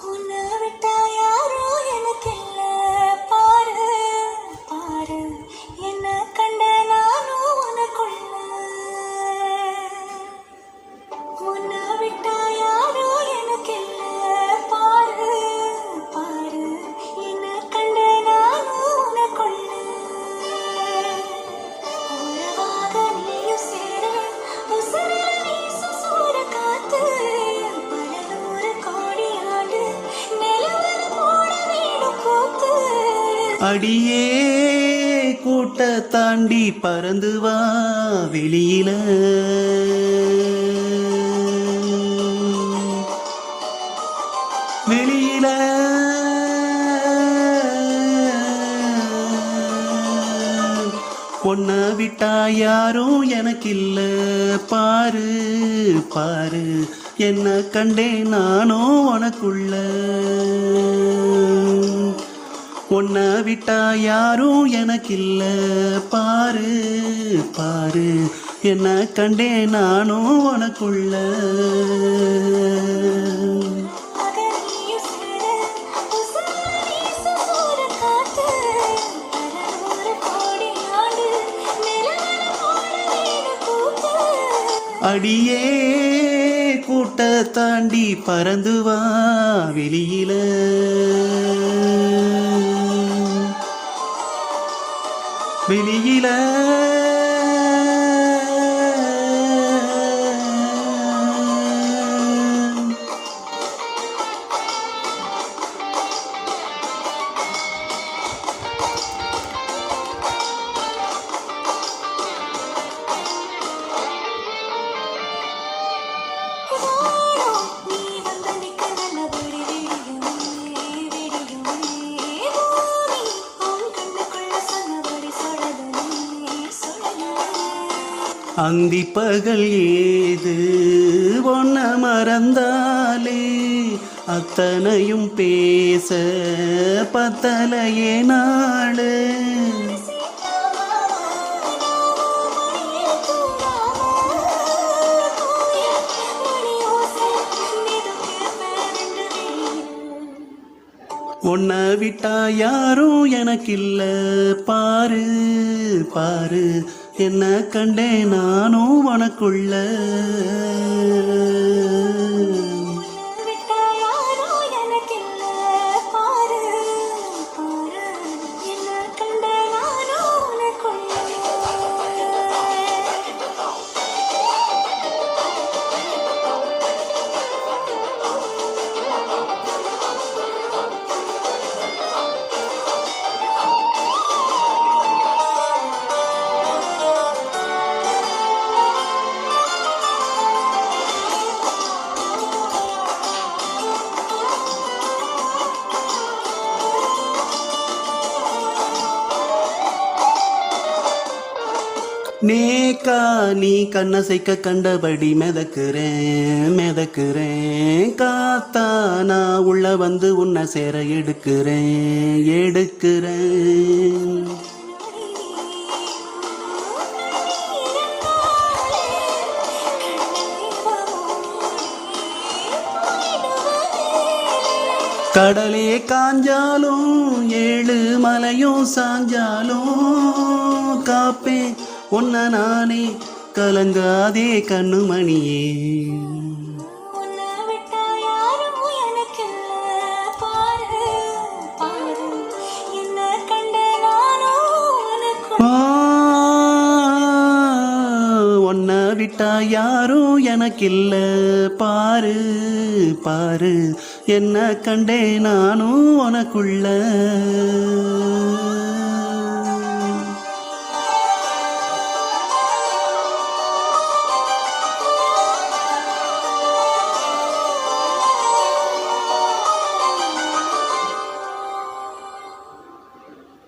உன்னை விட்டா யாரோ எனக்கு இல்ல பாரு பாரு என்ன கண்ட நானும் உனக்குள்ள உன்னை விட்டா யாரோ எனக்கு இல்ல பாரு பாரு என்ன கண்ட நானும் உனக்குள்ள உறவாக நீயும் சேர உசுரில் வீசும் சூற காத்து பல நூறு கோடி ஆண்டு நிலவர போட வீடும் கூத்து அடியே கூட்ட தாண்டி பறந்து வா வெளியில வெளியில பொண்ணை விட்டா யாரும் எனக்கு இல்ல பாரு பாரு என்ன கண்டேன் நானும் உனக்குள்ள உன்னை விட்டா யாரும் எனக்கு இல்ல பாரு பாரு என்ன கண்டேன் நானும் உனக்குள்ள அடியே கூட்ட தாண்டி பறந்து வா வெளியில வெளியில அந்தி பகல் ஏது ஒன்ன மறந்தாலே அத்தனையும் பேச பத்தலையே நாடு உன்னை விட்டா யாரும் எனக்கு இல்ல பாரு பாரு என்ன கண்டேன் நானும் உனக்குள்ள நேக்கா நீ கண்ணசைக்க கண்டபடி மிதக்குறேன் மிதக்குறேன் காத்தா நான் உள்ள வந்து உன்னை சேர எடுக்கிறேன் எடுக்கிறேன் கடலே காஞ்சாலும் ஏழு மலையும் சாஞ்சாலும் காப்பேன் உன்னை நானே கலங்காதே கண்ணுமணியே உன்னை விட்டா யாரும் எனக்கு இல்ல பாரு பாரு என்ன கண்டே நானும் உனக்குள்ள